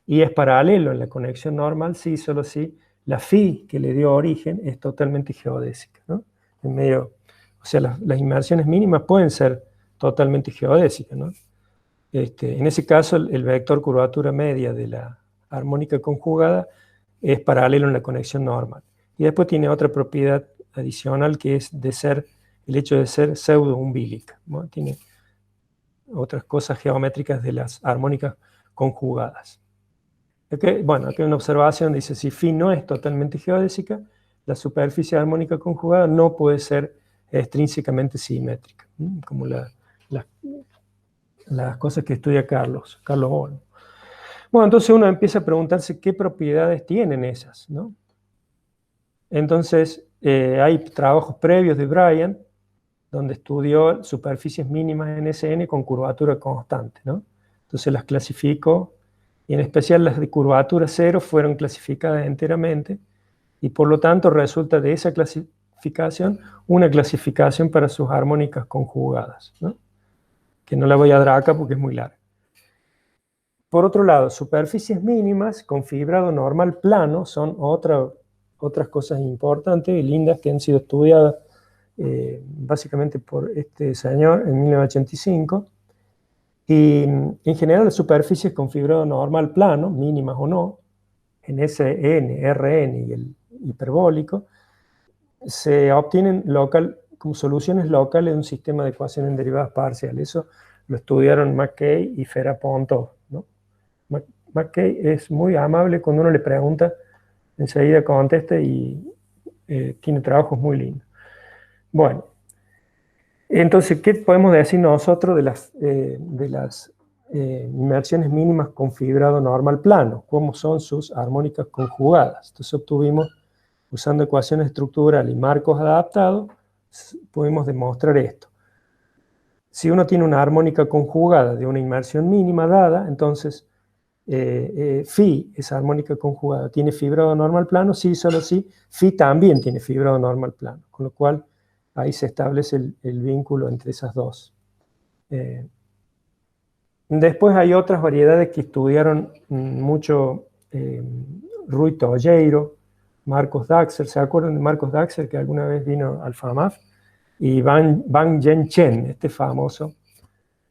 y es paralelo en la conexión normal si, solo si la phi que le dio origen es totalmente geodésica, ¿no? En medio, o sea, las inmersiones mínimas pueden ser totalmente geodésicas, ¿no? En ese caso, el vector curvatura media de la armónica conjugada es paralelo en la conexión normal. Y después tiene otra propiedad adicional que es el hecho de ser pseudo-umbilica, ¿no? Tiene otras cosas geométricas de las armónicas conjugadas. Bueno, aquí hay una observación, dice, si phi no es totalmente geodésica, la superficie armónica conjugada no puede ser extrínsecamente simétrica, como las cosas que estudia Carlos Olmo. Bueno, entonces uno empieza a preguntarse qué propiedades tienen esas, ¿no? Entonces, hay trabajos previos de Bryan, donde estudió superficies mínimas en SN con curvatura constante, ¿no? Entonces las clasificó, y en especial las de curvatura cero fueron clasificadas enteramente, y por lo tanto resulta de esa clasificación una clasificación para sus armónicas conjugadas, ¿no? Que no la voy a dar acá porque es muy larga. Por otro lado, superficies mínimas con fibrado normal plano son otras cosas importantes y lindas que han sido estudiadas básicamente por este señor en 1985. Y en general las superficies con fibrado normal plano, mínimas o no, en SN, RN y el hiperbólico, se obtienen como soluciones locales de un sistema de ecuaciones en derivadas parciales. Eso lo estudiaron McKay y Ferapontov, ¿no? McKay es muy amable cuando uno le pregunta, enseguida contesta y tiene trabajos muy lindos. Bueno, entonces, ¿qué podemos decir nosotros de las inmersiones mínimas con fibrado normal plano? ¿Cómo son sus armónicas conjugadas? Entonces obtuvimos, usando ecuaciones estructurales y marcos adaptados, pudimos demostrar esto. Si uno tiene una armónica conjugada de una inmersión mínima dada, entonces phi, esa armónica conjugada, ¿tiene fibrado normal plano? Sí, solo sí. Phi también tiene fibrado normal plano, con lo cual ahí se establece el vínculo entre esas dos. Después hay otras variedades que estudiaron mucho Rui Tojeiro, Marcos Daxer. ¿Se acuerdan de Marcos Daxer, que alguna vez vino al FAMAF? Y Wang Zhenchen, este famoso.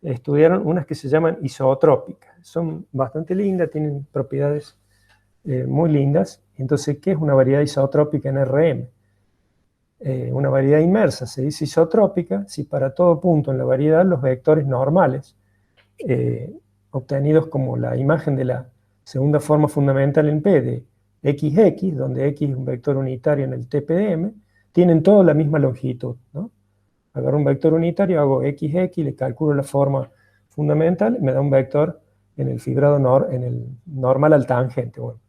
Estudiaron unas que se llaman isotrópicas. Son bastante lindas, tienen propiedades muy lindas. Entonces, ¿qué es una variedad isotrópica en RM? Una variedad inmersa se dice isotrópica si para todo punto en la variedad los vectores normales obtenidos como la imagen de la segunda forma fundamental en P de XX, donde X es un vector unitario en el TPM, tienen todos la misma longitud, ¿no? Agarro un vector unitario, hago XX, le calculo la forma fundamental, me da un vector en el fibrado en el normal al tangente. Bueno,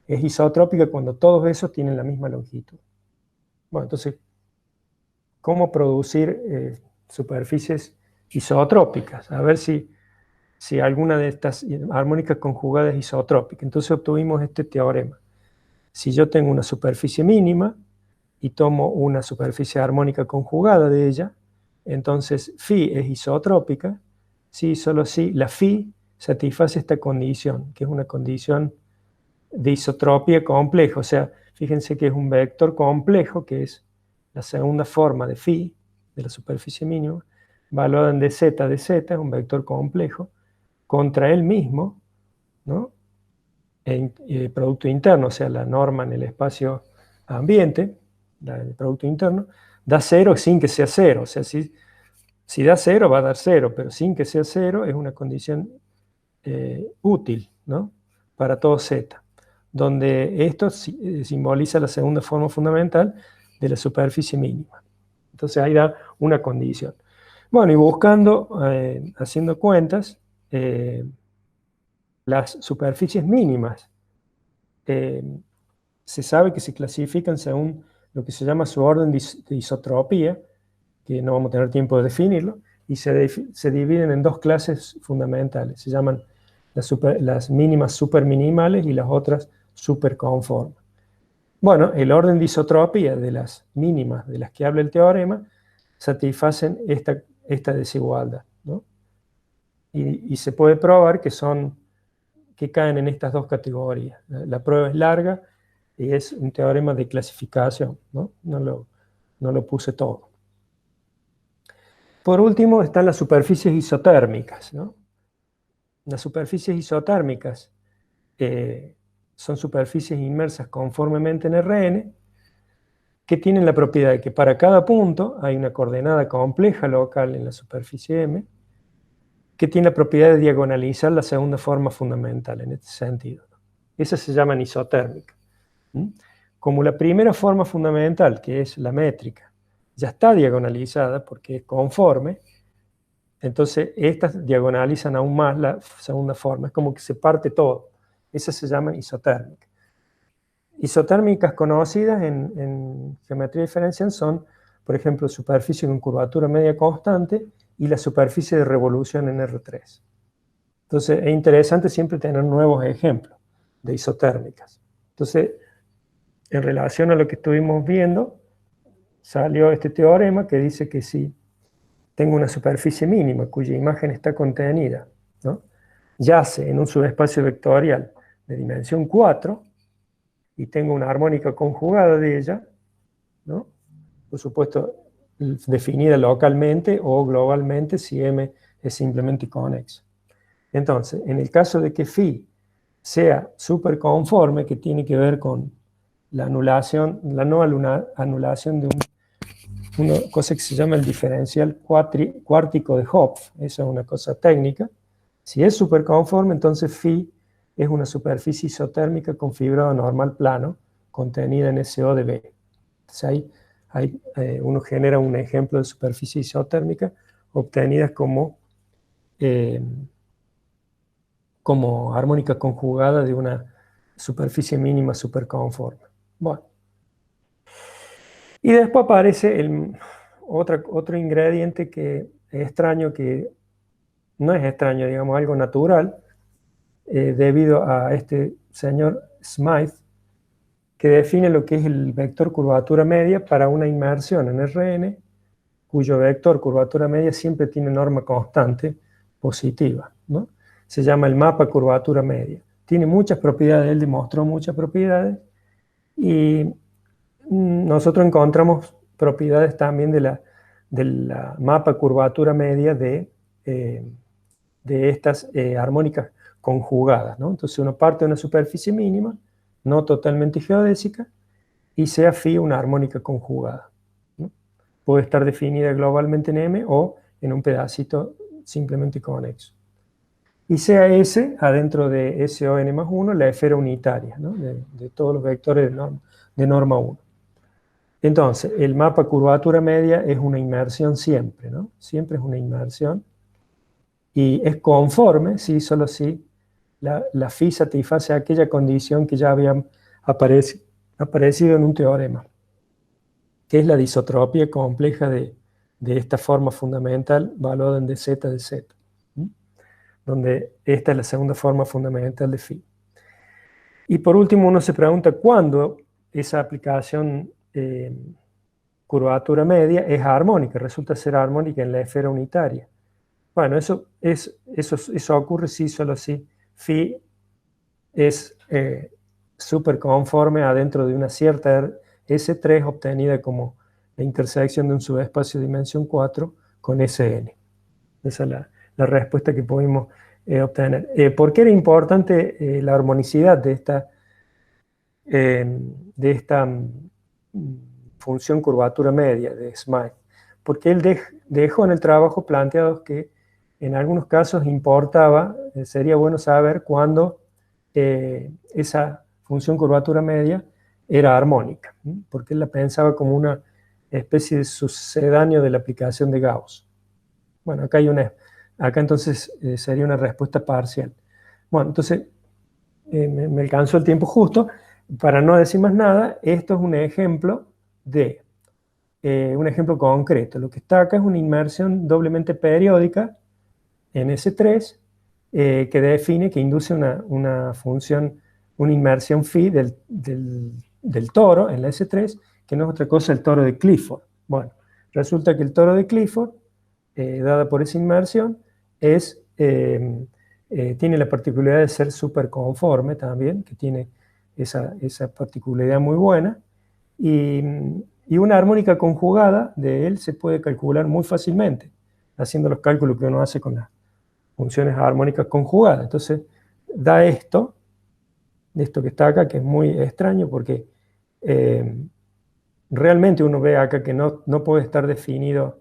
es isotrópica cuando todos esos tienen la misma longitud. Bueno, entonces, ¿cómo producir superficies isotrópicas? A ver si alguna de estas armónicas conjugadas es isotrópica. Entonces obtuvimos este teorema. Si yo tengo una superficie mínima y tomo una superficie armónica conjugada de ella, entonces phi es isotrópica, si solo si la phi satisface esta condición, que es una condición de isotropía compleja. O sea, fíjense que es un vector complejo, que es la segunda forma de phi, de la superficie mínima, valuada en dz de z, es un vector complejo, contra él mismo, ¿no? Producto interno, o sea, la norma en el espacio ambiente, el producto interno, da cero sin que sea cero. O sea, si da cero, va a dar cero, pero sin que sea cero es una condición útil, ¿no? Para todo z, donde esto simboliza la segunda forma fundamental de la superficie mínima. Entonces ahí da una condición. Bueno, y buscando, haciendo cuentas, las superficies mínimas se sabe que se clasifican según lo que se llama su orden de isotropía, que no vamos a tener tiempo de definirlo, y se dividen en dos clases fundamentales. Se llaman las mínimas superminimales y las otras superconformes. Bueno, el orden de isotropía de las mínimas de las que habla el teorema satisfacen esta desigualdad, ¿no? Y se puede probar que caen en estas dos categorías. La prueba es larga y es un teorema de clasificación, ¿no? No lo puse todo. Por último están las superficies isotérmicas, ¿no? Las superficies isotérmicas son superficies inmersas conformemente en Rn, que tienen la propiedad de que para cada punto hay una coordenada compleja local en la superficie M, que tiene la propiedad de diagonalizar la segunda forma fundamental en este sentido. Esas se llaman isotérmicas. Como la primera forma fundamental, que es la métrica, ya está diagonalizada porque es conforme, entonces estas diagonalizan aún más la segunda forma. Es como que se parte todo. Esas se llaman isotérmicas. Isotérmicas conocidas en geometría diferencial son, por ejemplo, superficie con curvatura media constante y la superficie de revolución en R3. Entonces, es interesante siempre tener nuevos ejemplos de isotérmicas. Entonces, en relación a lo que estuvimos viendo, salió este teorema que dice que si tengo una superficie mínima cuya imagen está contenida, ¿no?, yace en un subespacio vectorial de dimensión 4 y tengo una armónica conjugada de ella, ¿no?, por supuesto, definida localmente o globalmente si M es simplemente conexo. Entonces, en el caso de que phi sea superconforme, que tiene que ver con la anulación, la no anulación de una cosa que se llama el diferencial cuártico de Hopf, esa es una cosa técnica. Si es superconforme, entonces phi es una superficie isotérmica con fibrado normal plano contenida en SO de B. Entonces uno genera un ejemplo de superficie isotérmica obtenida como armónica conjugada de una superficie mínima superconforme. Bueno. Y después aparece otro ingrediente que es extraño, que no es extraño, digamos, algo natural, debido a este señor Smythe, que define lo que es el vector curvatura media para una inmersión en Rn, cuyo vector curvatura media siempre tiene norma constante positiva, ¿no? Se llama el mapa curvatura media. Tiene muchas propiedades, él demostró muchas propiedades, y nosotros encontramos propiedades también de la mapa curvatura media de estas armónicas conjugadas, ¿no? Entonces uno parte de una superficie mínima, no totalmente geodésica, y sea phi una armónica conjugada, ¿no? Puede estar definida globalmente en M o en un pedacito simplemente conexo. Y sea S, adentro de SON más 1, la esfera unitaria, ¿no? de todos los vectores de norma 1. Entonces, el mapa curvatura media es una inmersión siempre, ¿no? Siempre es una inmersión. Y es conforme, sí, solo si la phi satisface aquella condición que ya había aparecido en un teorema, que es la disotropía compleja de esta forma fundamental valuada en dz de z, donde esta es la segunda forma fundamental de phi. Y por último, uno se pregunta cuándo esa aplicación curvatura media es armónica, resulta ser armónica en la esfera unitaria. Bueno, eso ocurre si solo si phi es superconforme adentro de una cierta S3 obtenida como la intersección de un subespacio de dimensión 4 con Sn. Esa es la respuesta que pudimos obtener. ¿Por qué era importante la armonicidad de esta función curvatura media de Smythe? Porque él dejó en el trabajo planteados que en algunos casos importaba, sería bueno saber cuándo esa función curvatura media era armónica, porque él la pensaba como una especie de sucedáneo de la aplicación de Gauss. Bueno, acá entonces sería una respuesta parcial. Bueno, entonces me alcanzó el tiempo justo. Para no decir más nada, esto es un ejemplo un ejemplo concreto. Lo que está acá es una inmersión doblemente periódica en S3 que induce una función, una inmersión phi del toro en la S3, que no es otra cosa el toro de Clifford. Bueno, resulta que el toro de Clifford, dada por esa inmersión, tiene la particularidad de ser superconforme también, que tiene esa particularidad muy buena, y una armónica conjugada de él se puede calcular muy fácilmente, haciendo los cálculos que uno hace con las funciones armónicas conjugadas. Entonces, da esto que está acá, que es muy extraño, porque realmente uno ve acá que no puede estar definido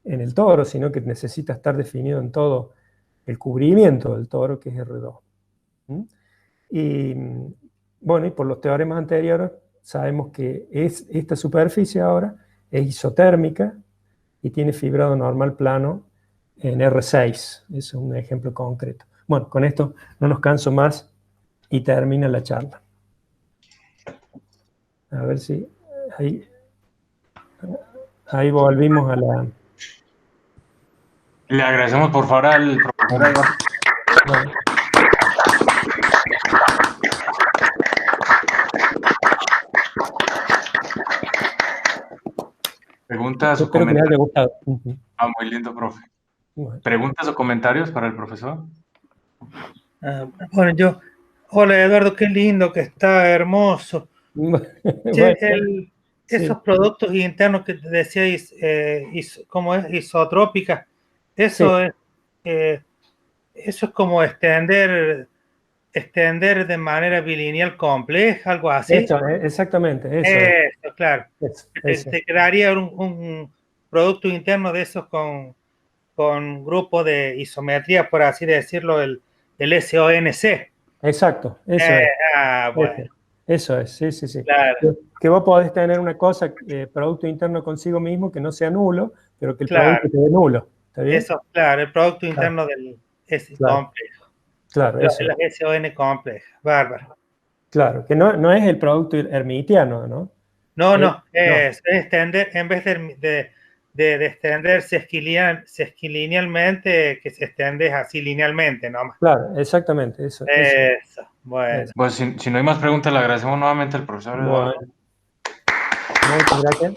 en el toro, sino que necesita estar definido en todo el cubrimiento del toro, que es R2. Y bueno, y por los teoremas anteriores sabemos que esta superficie ahora es isotérmica y tiene fibrado normal plano en R6. Ese es un ejemplo concreto. Bueno, con esto no nos canso más y termina la charla. A ver si ahí volvimos a la... Le agradecemos por favor al profesor Eduardo. Bueno. Preguntas o Espero que les haya comentarios. gustado. Muy lindo, profe. Bueno. ¿Preguntas o comentarios para el profesor? Hola Eduardo, qué lindo que está, hermoso. Bueno. Che, esos productos internos que te decíais, ¿cómo es? Isotrópicas, eso Sí. eso es como extender de manera bilineal compleja, algo así. Eso, exactamente, eso es. Eso, claro. Eso. Te crearía un producto interno de esos con grupo de isometría, por así decirlo, el SONC. Exacto, eso es. Bueno, Eso es, sí, sí, sí. claro, Que vos podés tener una cosa, producto interno consigo mismo, que no sea nulo, pero que el producto claro. te dé nulo. ¿Está bien? Eso, claro, el producto Claro, interno del S claro, complejo. claro, eso es. La SON compleja, bárbaro. Claro, que no es el producto hermitiano, ¿no? No, No. es extender, en vez de extenderse esquilinealmente, que se extiende así linealmente nomás. Claro, exactamente, eso. Eso, bueno. Eso. Pues si no hay más preguntas, le agradecemos nuevamente al profesor Eduardo. Bueno, muchas gracias.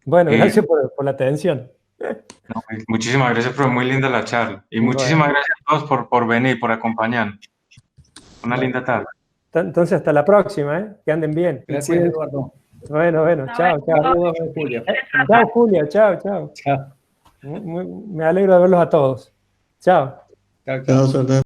Bueno, gracias por la atención. No, muchísimas gracias, profe, muy linda la charla. Y muchísimas Bueno, gracias a todos por venir, por acompañarnos. Una linda tarde. entonces hasta la próxima, ¿eh? Que anden bien. Gracias, Eduardo. Bueno, chao, chao. Saludos, Julia. Chao, Julia, chao, chao. Chao. Me alegro de verlos a todos. Chao. Chao, chao.